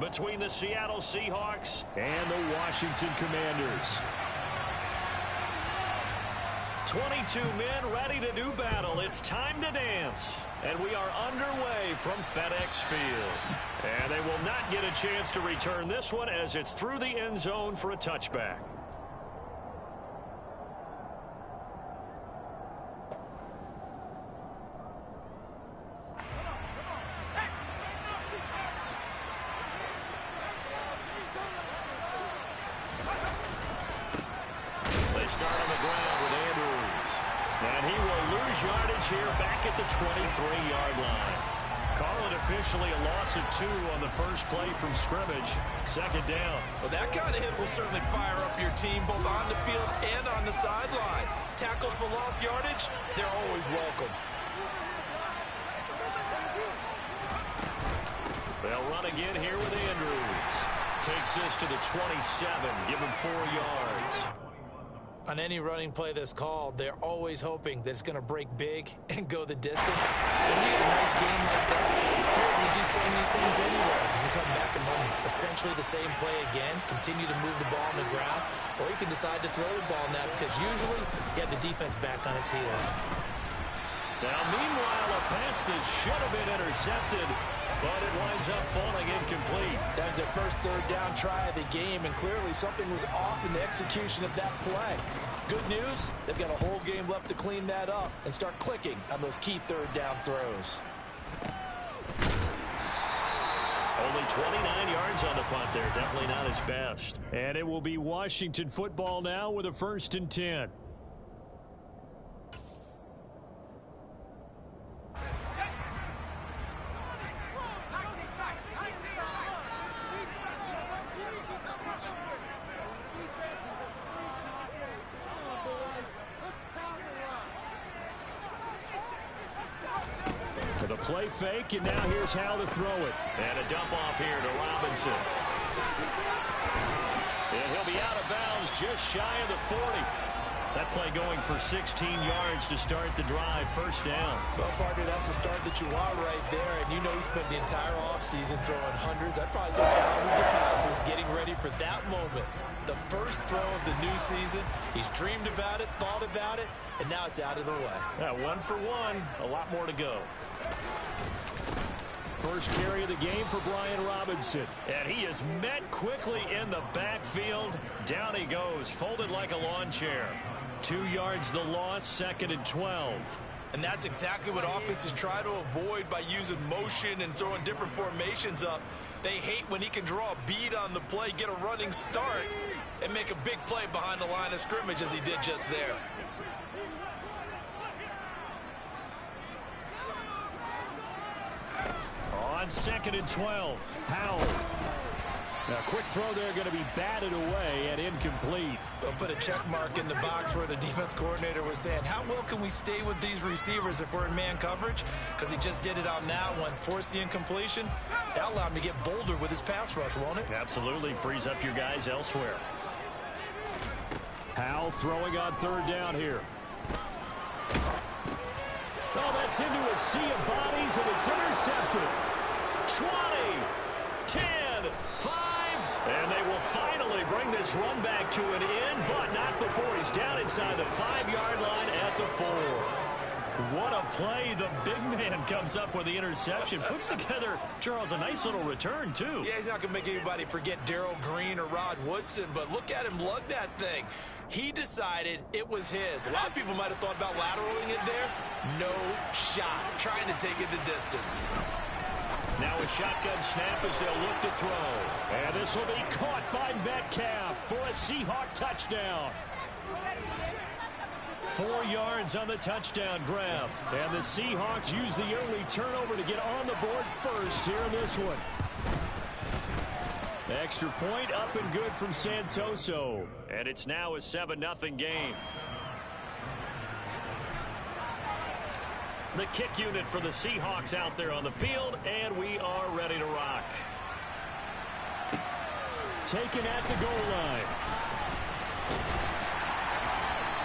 between the Seattle Seahawks and the Washington Commanders. 22 men ready to do battle. It's time to dance. And we are underway from FedEx Field. And they will not get a chance to return this one as it's through the end zone for a touchback. They start on the ground with Andrews. And he will lose yardage here back at the 23-yard line. Call it officially a loss of 2 on the first play from scrimmage. Second down. Well, that kind of hit will certainly fire up your team both on the field and on the sideline. Tackles for lost yardage, they're always welcome. They'll run again here with Andrews. Takes this to the 27. Give him 4 yards. On any running play that's called, they're always hoping that it's going to break big and go the distance. When you get a nice game like that, you do so many things anyway. You can come back and run essentially the same play again, continue to move the ball on the ground, or you can decide to throw the ball now because usually you have the defense back on its heels. Now, meanwhile, a pass that should have been intercepted, but it winds up falling incomplete. That was their first third down try of the game, and clearly something was off in the execution of that play. Good news, they've got a whole game left to clean that up and start clicking on those key third down throws. Only 29 yards on the punt there. Definitely not his best. And it will be Washington football now with a 1st and 10. The play fake, and now here's how to throw it. And a dump off here to Robinson. And he'll be out of bounds just shy of the 40. That play going for 16 yards to start the drive. First down. Well, partner, that's the start that you want right there. And you know he spent the entire offseason throwing hundreds, I'd probably say thousands of passes, getting ready for that moment. The first throw of the new season. He's dreamed about it, thought about it, and now it's out of the way. Yeah, 1 for 1. A lot more to go. First carry of the game for Brian Robinson. And he is met quickly in the backfield. Down he goes, folded like a lawn chair. 2 yards the loss, 2nd and 12. And that's exactly what offenses try to avoid by using motion and throwing different formations up. They hate when he can draw a bead on the play, get a running start, and make a big play behind the line of scrimmage as he did just there. On 2nd and 12, Howell. Now, quick throw there going to be batted away and incomplete. We'll put a check mark in the box where the defense coordinator was saying, how well can we stay with these receivers if we're in man coverage? Because he just did it on that one, forced the incompletion. That'll allow him to get bolder with his pass rush, won't it? Absolutely, frees up your guys elsewhere. Howell throwing on 3rd down here. Oh, that's into a sea of bodies, and it's intercepted. 20, 10, 5, and they will finally bring this run back to an end, but not before he's down inside the 5-yard line at the 4. What a play. The big man comes up with the interception. Puts together, Charles, a nice little return, too. Yeah, he's not going to make anybody forget Darrell Green or Rod Woodson, but look at him lug that thing. He decided it was his. A lot of people might have thought about lateraling it there. No shot. Trying to take it the distance. Now a shotgun snap as they'll look to throw. And this will be caught by Metcalf for a Seahawk touchdown. 4 yards on the touchdown grab. And the Seahawks use the early turnover to get on the board first here in this one. Extra point up and good from Santoso. And it's now a 7-0 game. The kick unit for the Seahawks out there on the field, and we are ready to rock. Taken at the goal line.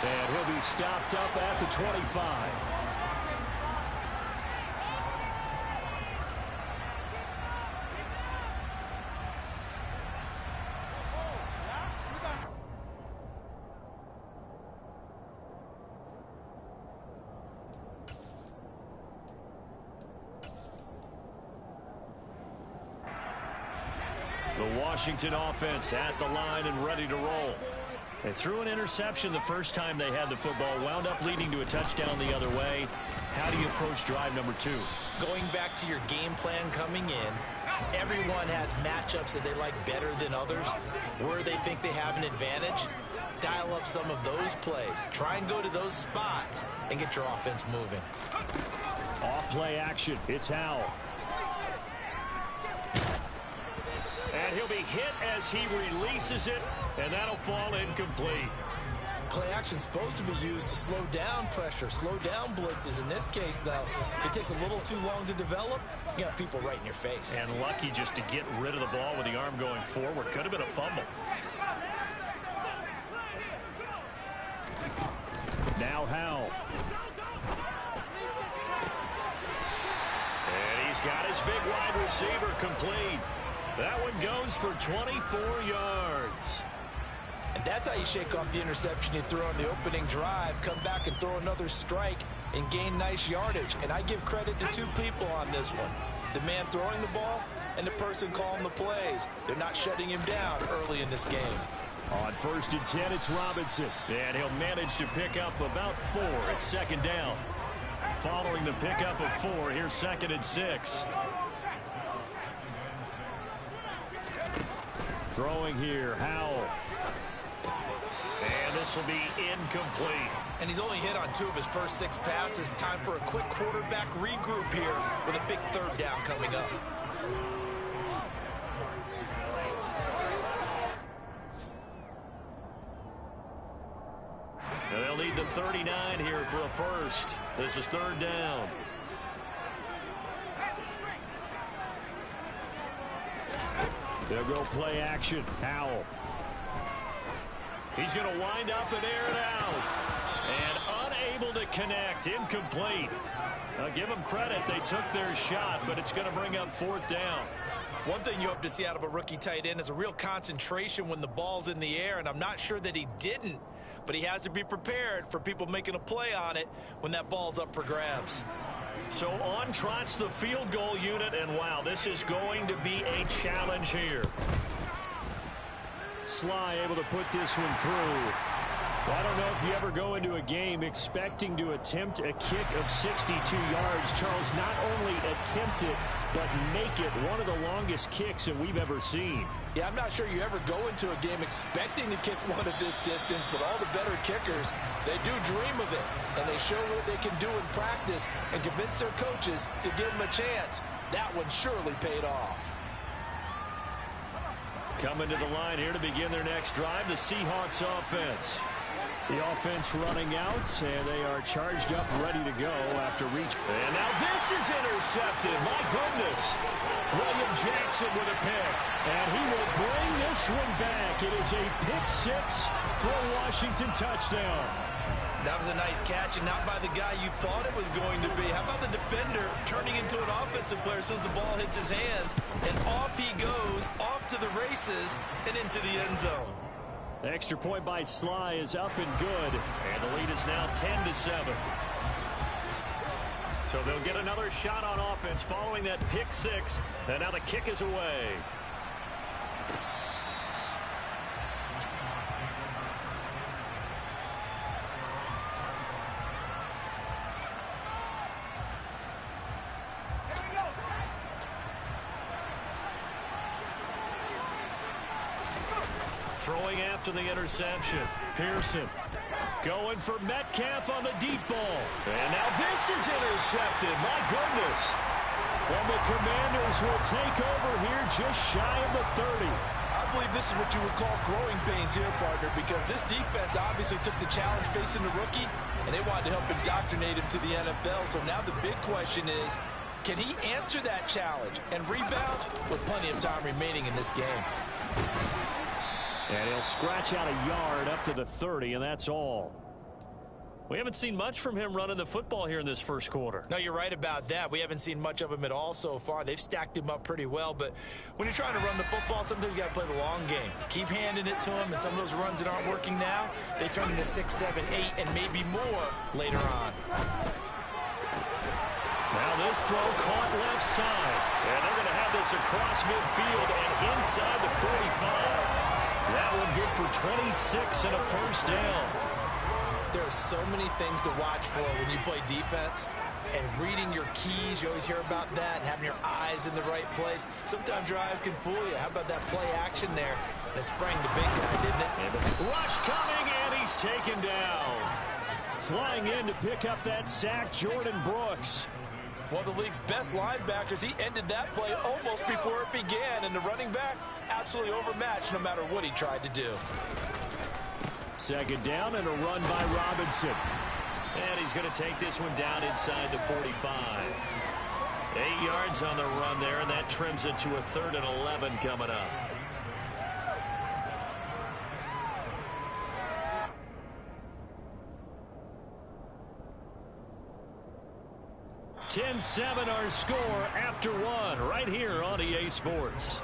And he'll be stopped up at the 25. The Washington offense at the line and ready to roll. They threw an interception the first time they had the football, wound up leading to a touchdown the other way. How do you approach drive number 2? Going back to your game plan coming in, everyone has matchups that they like better than others, where they think they have an advantage. Dial up some of those plays. Try and go to those spots and get your offense moving. Off play action. It's Howell. And he'll be hit as he releases it, and that'll fall incomplete. Play action's supposed to be used to slow down pressure, slow down blitzes. In this case, though, if it takes a little too long to develop, you got people right in your face. And lucky just to get rid of the ball with the arm going forward. Could have been a fumble. Now Howell. And he's got his big wide receiver complete. That one goes for 24 yards. And that's how you shake off the interception you throw on the opening drive, come back and throw another strike and gain nice yardage. And I give credit to 2 people on this one. The man throwing the ball and the person calling the plays. They're not shutting him down early in this game. On 1st and 10, it's Robinson. And he'll manage to pick up about 4 at 2nd down. Following the pickup of 4, here's 2nd and 6. Throwing here, Howell. And this will be incomplete. And he's only hit on 2 of his first 6 passes. Time for a quick quarterback regroup here with a big 3rd down coming up. And they'll need the 39 here for a first. This is 3rd down. They'll go play action. Howell. He's going to wind up and air it out. And unable to connect. Incomplete. I'll give them credit. They took their shot, but it's going to bring up 4th down. One thing you hope to see out of a rookie tight end is a real concentration when the ball's in the air, and I'm not sure that he didn't, but he has to be prepared for people making a play on it when that ball's up for grabs. So on trots the field goal unit, and wow, this is going to be a challenge here. Sly able to put this one through. Well, I don't know if you ever go into a game expecting to attempt a kick of 62 yards. Charles, not only attempt it, but make it one of the longest kicks that we've ever seen. Yeah, I'm not sure you ever go into a game expecting to kick one of this distance, but all the better kickers, they do dream of it, and they show what they can do in practice and convince their coaches to give them a chance. That one surely paid off. Coming to the line here to begin their next drive, the Seahawks offense. The offense running out, and they are charged up, ready to go after reach. And now this is intercepted. My goodness. William Jackson with a pick. And he will bring this one back. It is a pick 6 for a Washington touchdown. That was a nice catch, and not by the guy you thought it was going to be. How about the defender turning into an offensive player as soon as the ball hits his hands, and off he goes, off to the races, and into the end zone. The extra point by Sly is up and good, and the lead is now 10-7. So they'll get another shot on offense following that pick 6, and now the kick is away. Throwing after the interception. Pearson going for Metcalf on the deep ball. And now this is intercepted. My goodness. And the Commanders will take over here just shy of the 30. I believe this is what you would call growing pains here, partner, because this defense obviously took the challenge facing the rookie, and they wanted to help indoctrinate him to the NFL. So now the big question is, can he answer that challenge and rebound with plenty of time remaining in this game? And he'll scratch out a yard up to the 30, and that's all. We haven't seen much from him running the football here in this first quarter. No, you're right about that. We haven't seen much of him at all so far. They've stacked him up pretty well, but when you're trying to run the football, sometimes you got to play the long game. Keep handing it to him, and some of those runs that aren't working now, they turn into 6, 7, 8, and maybe more later on. Now this throw caught left side, and they're going to have this across midfield, and inside the 45. That one good for 26 and a first down. There are so many things to watch for when you play defense. And reading your keys, you always hear about that, and having your eyes in the right place. Sometimes your eyes can fool you. How about that play action there? And it sprang the big guy, didn't it? Rush coming, and he's taken down. Flying in to pick up that sack, Jordan Brooks. One of the league's best linebackers. He ended that play almost before it began, and the running back absolutely overmatched no matter what he tried to do. Second down and a run by Robinson. And he's going to take this one down inside the 45. 8 yards on the run there, and that trims it to a 3rd and 11 coming up. (10-7) our score after one right here on EA Sports.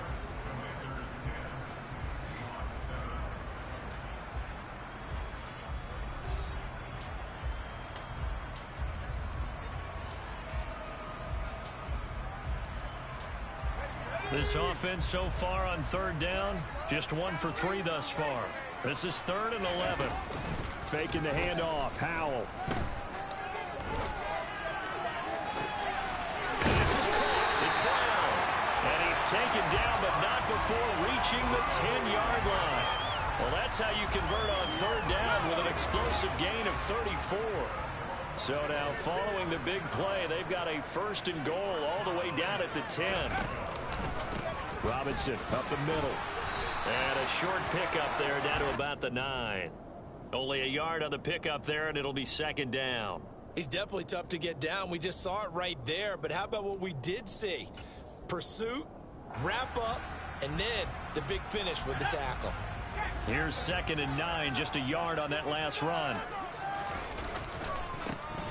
This offense so far on 3rd down, just 1 for 3 thus far. This is 3rd and 11. Faking the handoff, Howell. This is caught. It's Brown. And he's taken down, but not before reaching the 10-yard line. Well, that's how you convert on 3rd down with an explosive gain of 34. So now following the big play, they've got a 1st and goal all the way down at the 10. Robinson up the middle. And a short pickup there down to about the 9. Only a yard on the pickup there, and it'll be 2nd down. He's definitely tough to get down. We just saw it right there. But how about what we did see? Pursuit, wrap up, and then the big finish with the tackle. Here's 2nd and 9, just a yard on that last run.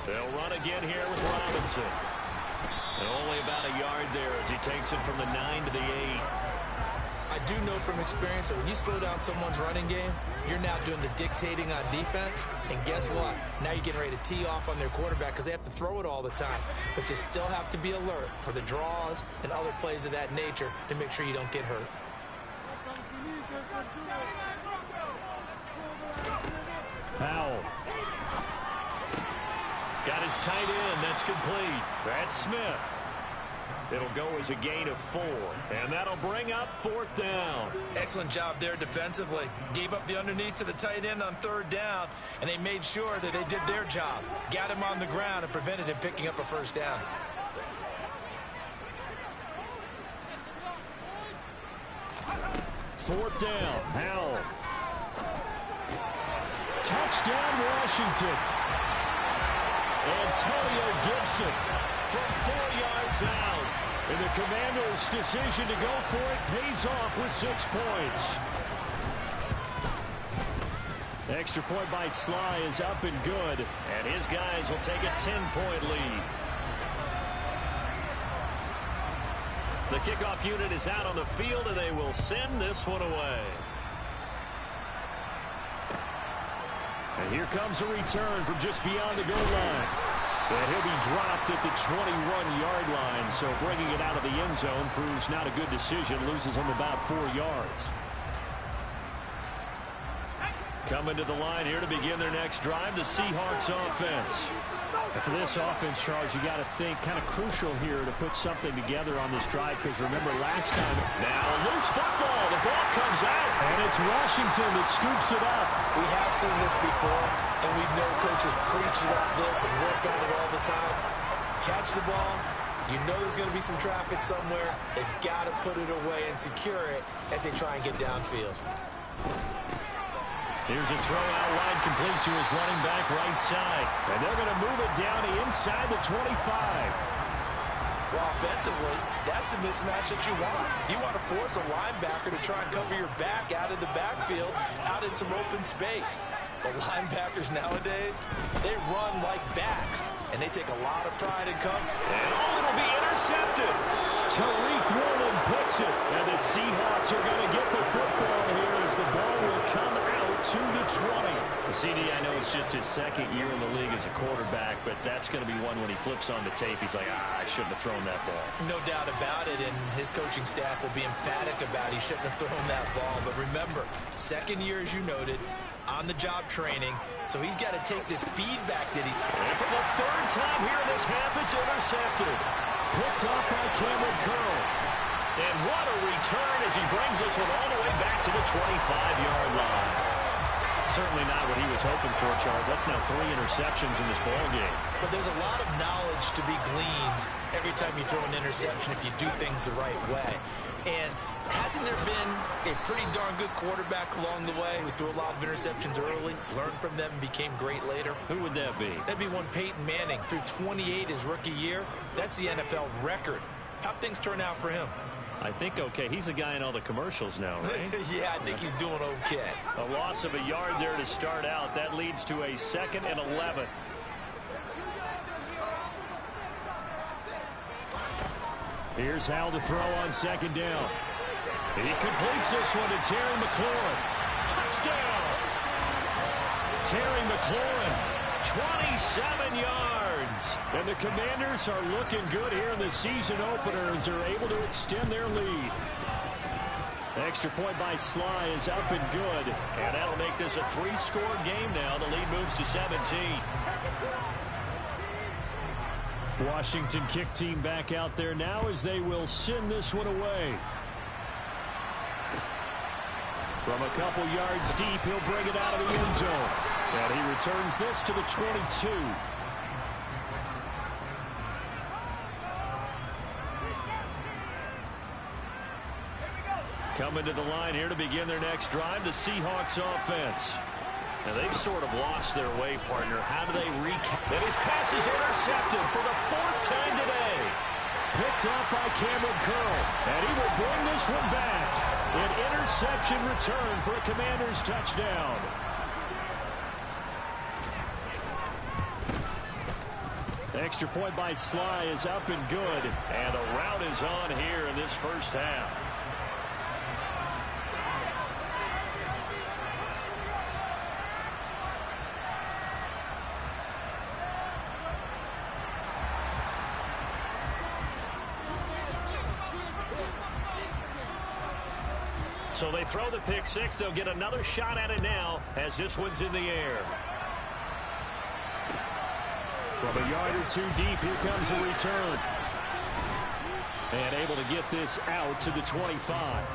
They'll run again here with Robinson. And only about a yard there as he takes it from the 9 to the 8. I do know from experience that when you slow down someone's running game, you're now doing the dictating on defense. And guess what? Now you're getting ready to tee off on their quarterback because they have to throw it all the time. But you still have to be alert for the draws and other plays of that nature to make sure you don't get hurt. Howell. Got his tight end. That's complete. That's Smith. It'll go as a gain of 4. And that'll bring up 4th down. Excellent job there defensively. Gave up the underneath to the tight end on 3rd down, and they made sure that they did their job. Got him on the ground and prevented him picking up a 1st down. Fourth down. Howell. Touchdown, Washington. Antonio Gibson from 4 yards out. And the Commanders' decision to go for it pays off with 6 points. Extra point by Sly is up and good. And his guys will take a 10-point lead. The kickoff unit is out on the field, and they will send this one away. And here comes a return from just beyond the goal line. And he'll be dropped at the 21-yard line, so bringing it out of the end zone proves not a good decision. Loses him about 4 yards. Coming to the line here to begin their next drive, the Seahawks offense. For this offense, Charles, you got to think kind of crucial here to put something together on this drive, because remember last time. Now loose football. The ball comes out, and it's Washington that scoops it up. We have seen this before, and we know coaches preach about this and work on it all the time. Catch the ball. You know there's going to be some traffic somewhere. They've got to put it away and secure it as they try and get downfield. Here's a throw out wide, complete to his running back right side. And they're going to move it down to inside the 25. Well, offensively, that's the mismatch that you want. You want to force a linebacker to try and cover your back out of the backfield, out in some open space. The linebackers nowadays, they run like backs, and they take a lot of pride in cover. And it'll be intercepted. Tariq Woolen picks it, and the Seahawks are going to get the football here as the ball will come out to the 20. The CD, I know it's just his second year in the league as a quarterback, but that's going to be one when he flips on the tape. He's like, I shouldn't have thrown that ball. No doubt about it, and his coaching staff will be emphatic about he shouldn't have thrown that ball. But remember, second year, as you noted, on-the-job training, so he's got to take this feedback that he... And for the third time here in this half, it's intercepted. Picked off by Cameron Curl. And what a return as he brings this one all the way back to the 25-yard line. Certainly not what he was hoping for, Charles. That's now 3 interceptions in this ball game. But there's a lot of knowledge to be gleaned every time you throw an interception if you do things the right way. And hasn't there been a pretty darn good quarterback along the way who threw a lot of interceptions early, learned from them, and became great later? Who would that be? That'd be one Peyton Manning. Threw 28 his rookie year. That's the NFL record. How'd things turn out for him? I think okay. He's the guy in all the commercials now, right? Yeah, I think he's doing okay. A loss of a yard there to start out. That leads to a 2nd and 11. Here's Howell to throw on 2nd down. He completes this one to Terry McLaurin. Touchdown! Terry McLaurin. 27 yards. And the Commanders are looking good here in the season opener as they're able to extend their lead. Extra point by Sly is up and good. And that'll make this a 3-score game now. The lead moves to 17. Washington kick team back out there now as they will send this one away. From a couple yards deep, he'll bring it out of the end zone. And he returns this to the 22. Coming to the line here to begin their next drive, the Seahawks offense. Now they've sort of lost their way, partner. How do they recap? And his pass is intercepted for the 4th time today. Picked off by Cameron Curl. And he will bring this one back. An interception return for a Commanders touchdown. Extra point by Sly is up and good. And a rout is on here in this first half. So they throw the pick six. They'll get another shot at it now as this one's in the air. From a yard or 2 deep, here comes a return. And able to get this out to the 25.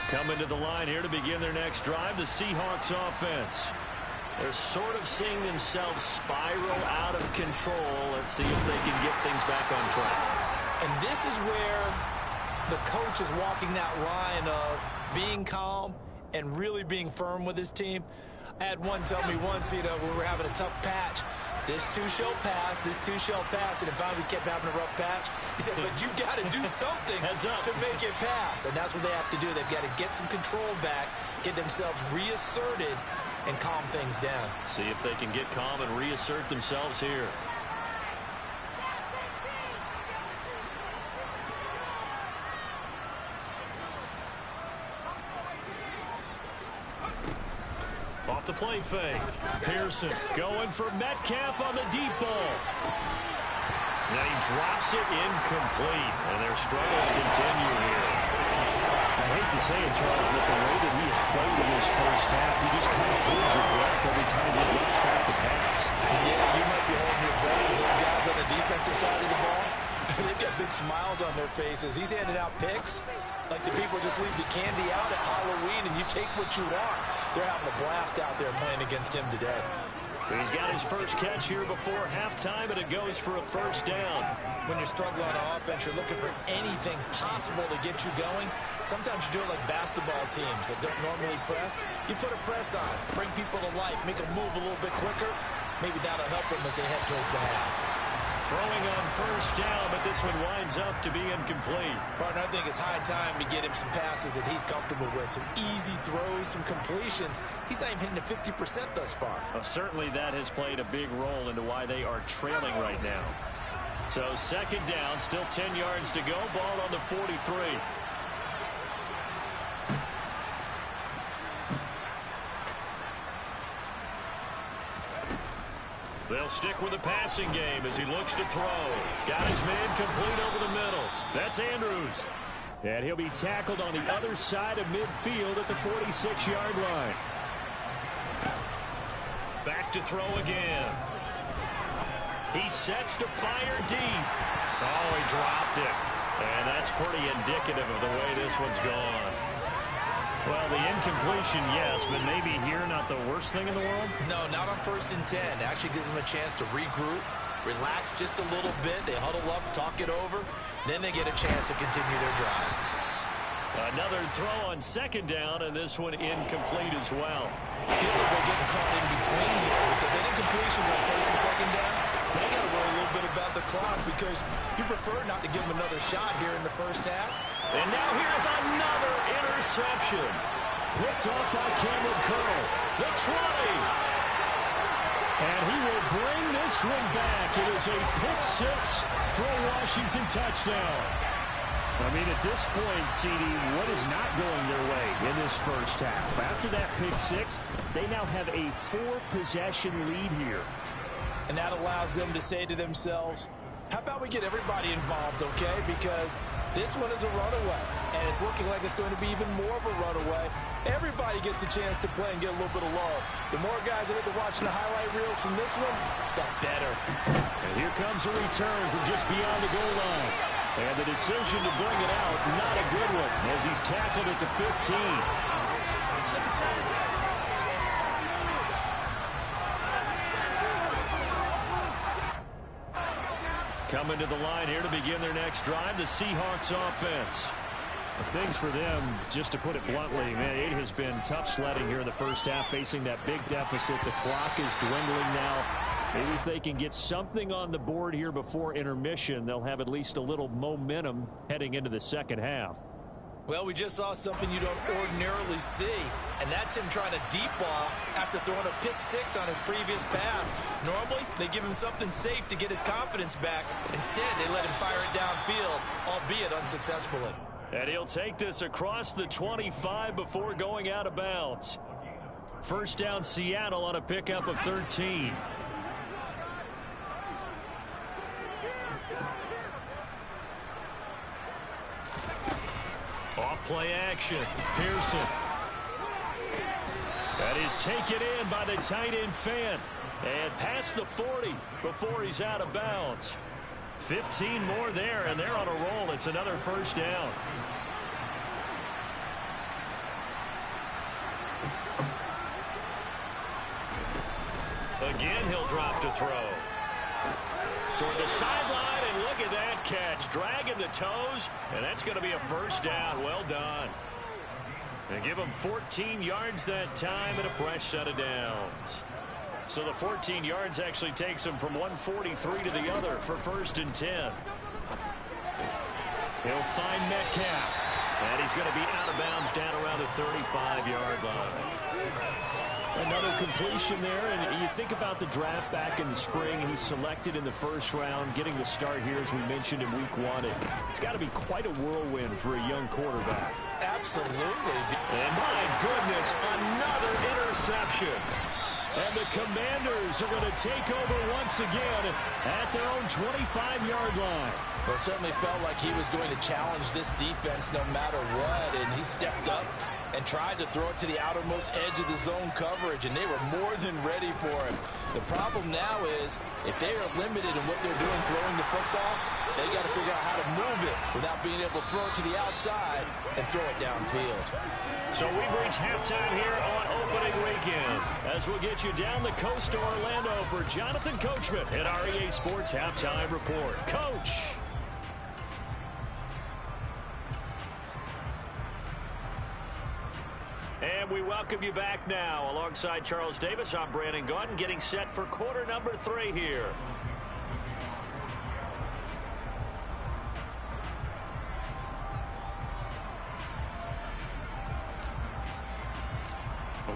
Coming to the line here to begin their next drive, the Seahawks offense. They're sort of seeing themselves spiral out of control. Let's see if they can get things back on track. And this is where the coach is walking that line of being calm and really being firm with his team. I had one tell me once, when we were having a tough patch, this too shall pass, this too shall pass, and if finally we kept having a rough patch, he said, but you got to do something to make it pass. And that's what they have to do. They've got to get some control back, get themselves reasserted, and calm things down. See if they can get calm and reassert themselves here. Off the play fake. Pearson going for Metcalf on the deep ball. And he drops it incomplete. And their struggles continue here. I hate to say it, Charles, but the way that he has played in his first half, you just kind of hold your breath every time he drops back to pass. Yeah, you might be holding your breath with those guys on the defensive side of the ball. They've got big smiles on their faces. He's handing out picks like the people just leave the candy out at Halloween and you take what you want. They're having a blast out there playing against him today. He's got his first catch here before halftime, and it goes for a first down. When you're struggling on offense, you're looking for anything possible to get you going. Sometimes you do it like basketball teams that don't normally press. You put a press on, bring people to life, make them move a little bit quicker. Maybe that'll help them as they head towards the half. Throwing on first down, but this one winds up to be incomplete. Partner, I think it's high time to get him some passes that he's comfortable with. Some easy throws, some completions. He's not even hitting the 50% thus far. Well, certainly that has played a big role into why they are trailing right now. So second down, still 10 yards to go. Ball on the 43. They'll stick with the passing game as he looks to throw. Got his man complete over the middle. That's Andrews. And he'll be tackled on the other side of midfield at the 46-yard line. Back to throw again. He sets to fire deep. Oh, he dropped it. And that's pretty indicative of the way this one's gone. Well, the incompletion, yes, but maybe here not the worst thing in the world? No, not on 1st and 10. It actually gives them a chance to regroup, relax just a little bit. They huddle up, talk it over. Then they get a chance to continue their drive. Another throw on second down, and this one incomplete as well. Feels like they're getting caught in between here because that incompletion's on 1st and 2nd down. Now you got to worry a little bit about the clock because you prefer not to give them another shot here in the first half. And now here's another interception. Picked off by Cameron Curl. The 20. And he will bring this one back. It is a pick six for a Washington touchdown. I mean, at this point, CD, what is not going their way in this first half? After that pick six, they now have a 4-possession lead here. And that allows them to say to themselves, how about we get everybody involved, okay? Because this one is a runaway, and it's looking like it's going to be even more of a runaway. Everybody gets a chance to play and get a little bit of love. The more guys that are watching the highlight reels from this one, the better. And here comes a return from just beyond the goal line. And the decision to bring it out, not a good one, as he's tackled at the 15. Coming to the line here to begin their next drive, the Seahawks offense. Things for them, just to put it bluntly, man, it has been tough sledding here in the first half, facing that big deficit. The clock is dwindling now. Maybe if they can get something on the board here before intermission, they'll have at least a little momentum heading into the second half. Well, we just saw something you don't ordinarily see, and that's him trying to deep ball after throwing a pick six on his previous pass. Normally, they give him something safe to get his confidence back. Instead, they let him fire it downfield, albeit unsuccessfully. And he'll take this across the 25 before going out of bounds. First down, Seattle on a pickup of 13. Off play action. Pearson. That is taken in by the tight end Fant. And past the 40 before he's out of bounds. 15 more there, and they're on a roll. It's another first down. Again, he'll drop to throw. Toward the sideline, and look at that catch. Dragging the toes, and that's going to be a first down. Well done. They give him 14 yards that time and a fresh set of downs. So the 14 yards actually takes him from 143 to the other for 1st and 10. He'll find Metcalf. And he's going to be out of bounds down around the 35-yard line. Another completion there, and you think about the draft back in the spring. He's selected in the first round, getting the start here, as we mentioned, in week 1. It's got to be quite a whirlwind for a young quarterback. Absolutely. And my goodness, another interception. And the Commanders are going to take over once again at their own 25-yard line. Well, it certainly felt like he was going to challenge this defense no matter what, and he stepped up and tried to throw it to the outermost edge of the zone coverage, and they were more than ready for him. The problem now is, if they are limited in what they're doing throwing the football, they got to figure out how to move it without being able to throw it to the outside and throw it downfield. So we've reached halftime here on opening weekend, as we'll get you down the coast to Orlando for Jonathan Coachman at our EA Sports Halftime Report. Coach. And we welcome you back now. Alongside Charles Davis, I'm Brandon Gaudin, getting set for quarter number 3 here.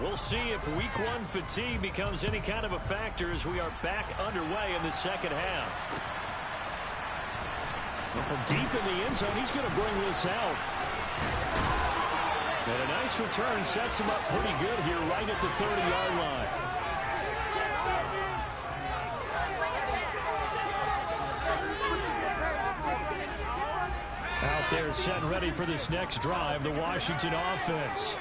We'll see if week one fatigue becomes any kind of a factor as we are back underway in the second half. Well, from deep in the end zone, he's going to bring this out. And a nice return sets him up pretty good here right at the 30-yard line. Out there set and ready for this next drive, the Washington offense.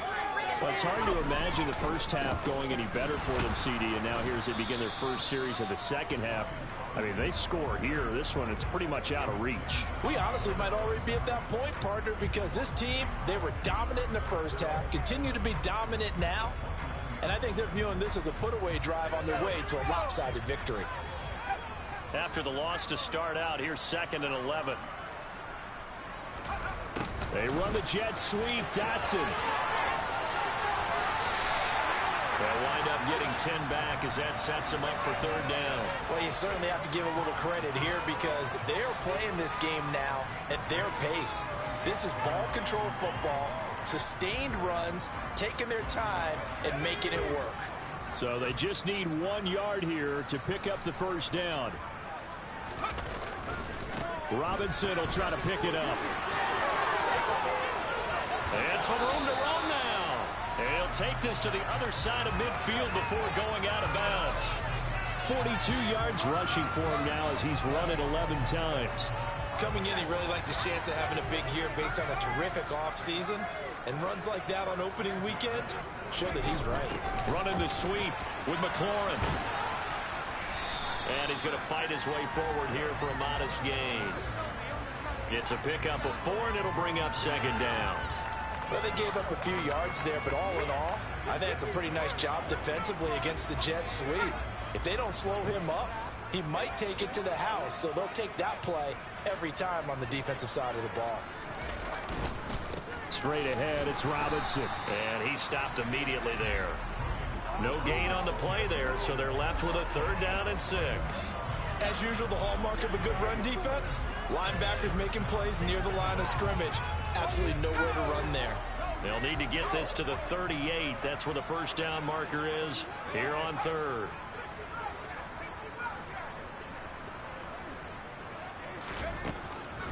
Well, it's hard to imagine the first half going any better for them, CD, and now here as they begin their first series of the second half. I mean, they score here. This one, it's pretty much out of reach. We honestly might already be at that point, partner, because this team, they were dominant in the first half, continue to be dominant now, and I think they're viewing this as a put-away drive on their way to a lopsided victory. After the loss to start out, here's 2nd and 11. They run the jet sweep. Dotson. They'll wind up getting 10 back as that sets them up for 3rd down. Well, you certainly have to give a little credit here because they're playing this game now at their pace. This is ball control football, sustained runs, taking their time and making it work. So they just need 1 yard here to pick up the first down. Robinson will try to pick it up. And some room to run now. And he'll take this to the other side of midfield before going out of bounds. 42 yards rushing for him now as he's run it 11 times. Coming in, he really liked his chance of having a big year based on a terrific offseason. And runs like that on opening weekend show that he's right. Running the sweep with McLaurin. And he's going to fight his way forward here for a modest gain. It's a pickup of 4, and it'll bring up 2nd down. Well, they gave up a few yards there, but all in all, I think it's a pretty nice job defensively against the Jets sweep. If they don't slow him up, he might take it to the house, so they'll take that play every time on the defensive side of the ball. Straight ahead, it's Robinson. And he stopped immediately there. No gain on the play there, so they're left with a 3rd down and 6. As usual, the hallmark of a good run defense, linebackers making plays near the line of scrimmage. Absolutely nowhere to run there. They'll need to get this to the 38. That's where the first down marker is here on 3rd.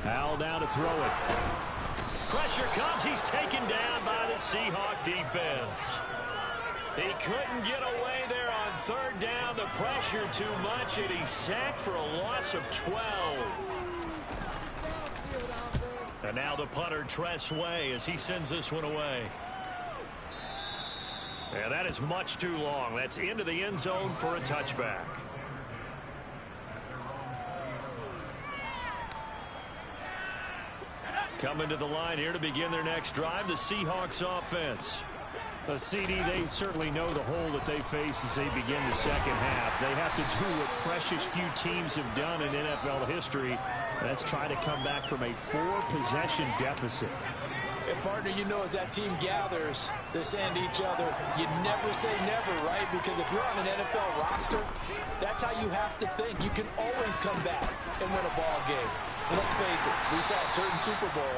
Howell down to throw it. Pressure comes. He's taken down by the Seahawk defense. He couldn't get away there on 3rd down. The pressure too much, and he's sacked for a loss of 12. And now the punter, Tress Way, as he sends this one away. And that is much too long. That's into the end zone for a touchback. Coming to the line here to begin their next drive, the Seahawks offense. CD, they certainly know the hole that they face as they begin the second half. They have to do what precious few teams have done in NFL history. That's try to come back from a 4-possession deficit. And partner, you know, as that team gathers, they're saying to each other, you never say never, right? Because if you're on an NFL roster, that's how you have to think. You can always come back and win a ball game. And let's face it, we saw a certain Super Bowl,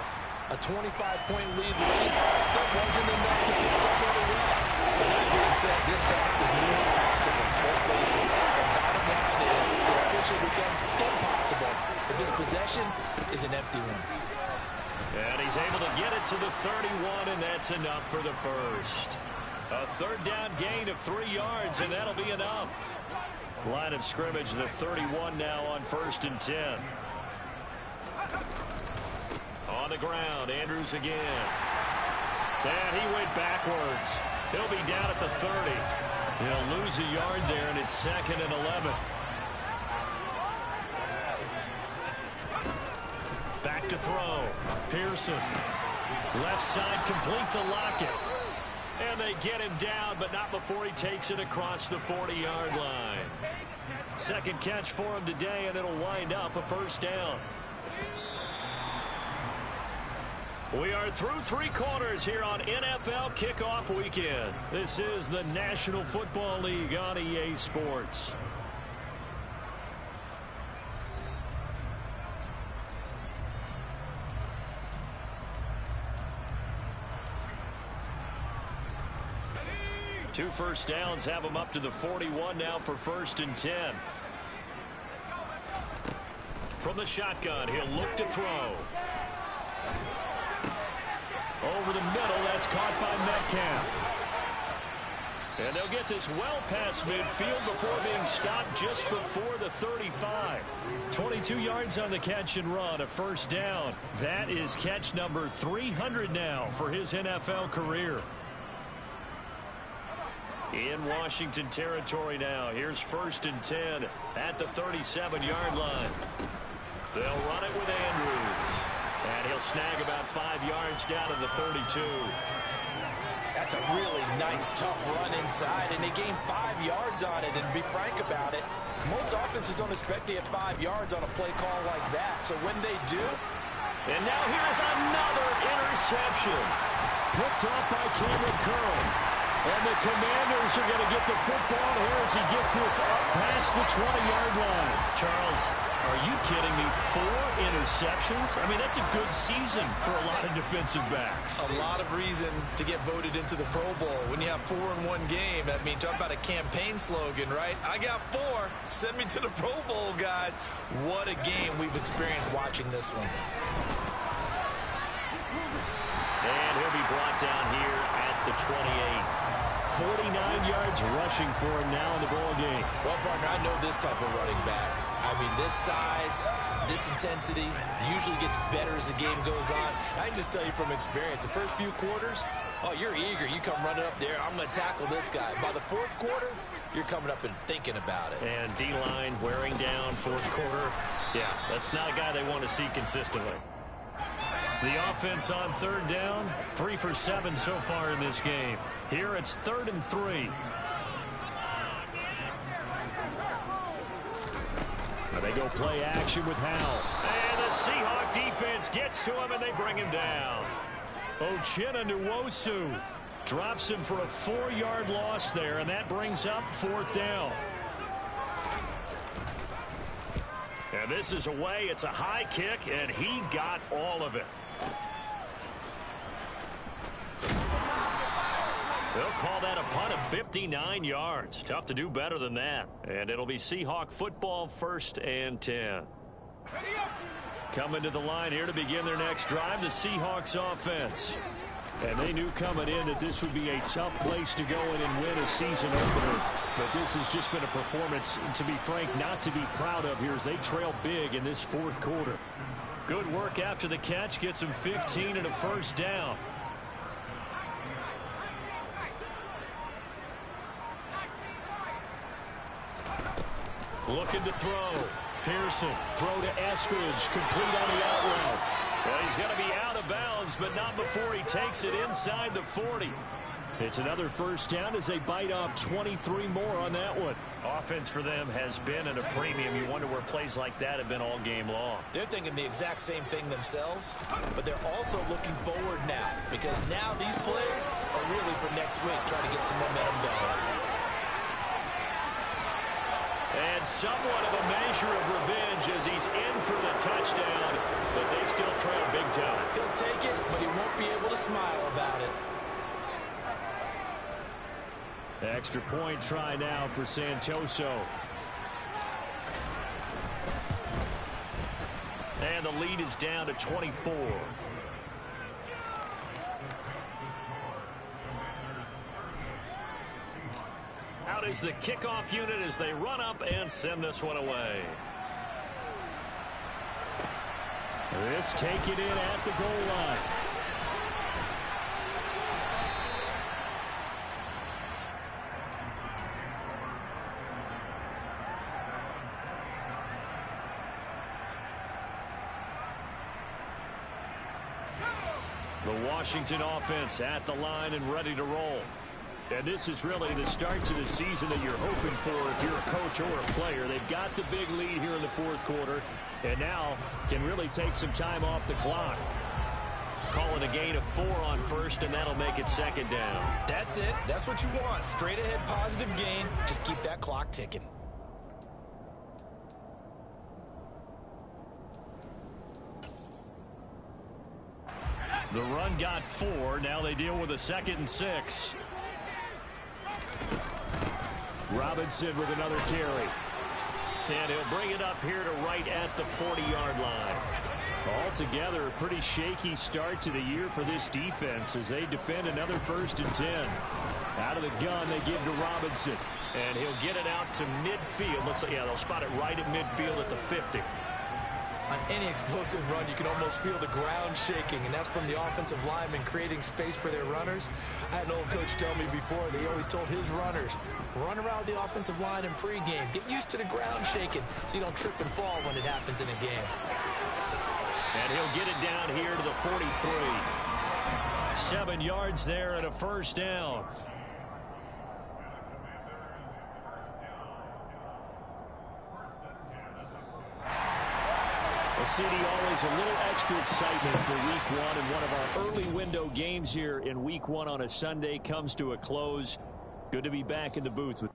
a 25-point lead late. That wasn't enough to get somebody well. But that being said, this task is nearly impossible. Let's face it. The bottom line is it officially becomes impossible. But this possession is an empty one. And he's able to get it to the 31, and that's enough for the first. A 3rd down gain of 3 yards, and that'll be enough. Line of scrimmage, the 31 now on 1st and 10. On the ground, Andrews again. And he went backwards. He'll be down at the 30. He'll lose a yard there, and it's 2nd and 11. Back to throw. Pearson. Left side complete to Lockett. And they get him down, but not before he takes it across the 40-yard line. 2nd catch for him today, and it'll wind up a 1st down. We are through 3 quarters here on NFL Kickoff Weekend. This is the National Football League on EA Sports. 2 first downs have him up to the 41 now for 1st and 10. From the shotgun, he'll look to throw. Over the middle, that's caught by Metcalf. And they'll get this well past midfield before being stopped just before the 35. 22 yards on the catch and run, a 1st down. That is catch number 300 now for his NFL career. In Washington territory now. Here's 1st and 10 at the 37-yard line. They'll run it with Andrews. And he'll snag about 5 yards down to the 32. That's a really nice, tough run inside, and they gained 5 yards on it. And to be frank about it, most offenses don't expect to get 5 yards on a play call like that. So when they do... And now here's another interception. Picked off by Cameron Curl. And the Commanders are going to get the football here as he gets this up past the 20-yard line. Charles, are you kidding me? 4 interceptions? I mean, that's a good season for a lot of defensive backs. A lot of reason to get voted into the Pro Bowl. When you have 4 in one game, I mean, talk about a campaign slogan, right? I got 4. Send me to the Pro Bowl, guys. What a game we've experienced watching this one. And he'll be brought down here at the 28. 49 yards rushing for him now in the ball game. Well, partner, I know this type of running back. I mean, this size, this intensity usually gets better as the game goes on. I can just tell you from experience, the first few quarters, oh, you're eager. You come running up there, I'm going to tackle this guy. By the 4th quarter, you're coming up and thinking about it. And D-line wearing down 4th quarter. Yeah, that's not a guy they want to see consistently. The offense on 3rd down, 3 for 7 so far in this game. Here it's 3rd and 3. They go play action with Howell. And the Seahawk defense gets to him and they bring him down. Uchenna Nwosu drops him for a 4-yard loss there, and that brings up 4th down. And this is away. It's a high kick, and he got all of it. They'll call that a punt of 59 yards. Tough to do better than that. And it'll be Seahawk football, 1st and 10. Coming to the line here to begin their next drive, the Seahawks offense. And they knew coming in that this would be a tough place to go in and win a season opener. But this has just been a performance, to be frank, not to be proud of here as they trail big in this 4th quarter. Good work after the catch. Gets him 15 and a 1st down. Looking to throw. Pearson. Throw to Eskridge. Complete on the out route. Well, he's going to be out of bounds, but not before he takes it inside the 40. It's another 1st down as they bite off 23 more on that one. Offense for them has been at a premium. You wonder where plays like that have been all game long. They're thinking the exact same thing themselves, but they're also looking forward now, because now these plays are really for next week, trying to get some momentum going. And somewhat of a measure of revenge as he's in for the touchdown, but they still trail big time. He'll take it, but he won't be able to smile about it. Extra point try now for Santoso. And the lead is down to 24. Out is the kickoff unit as they run up and send this one away. This take it in at the goal line. The Washington offense at the line and ready to roll. And this is really the start to the season that you're hoping for if you're a coach or a player. They've got the big lead here in the 4th quarter, and now can really take some time off the clock. Calling a gain of 4 on 1st, and that'll make it 2nd down. That's it. That's what you want. Straight ahead positive gain. Just keep that clock ticking. The run got 4. Now they deal with a 2nd and 6. Robinson with another carry. And he'll bring it up here to right at the 40-yard line. Altogether, a pretty shaky start to the year for this defense as they defend another 1st and 10. Out of the gun, they give to Robinson. And he'll get it out to midfield. They'll spot it right at midfield at the 50. On any explosive run, you can almost feel the ground shaking, and that's from the offensive linemen creating space for their runners. I had an old coach tell me before, they always told his runners, run around the offensive line in pregame. Get used to the ground shaking so you don't trip and fall when it happens in a game. And he'll get it down here to the 43. 7 yards there and a 1st down. CD, always a little extra excitement for week 1, and one of our early window games here in week 1 on a Sunday comes to a close. Good to be back in the booth with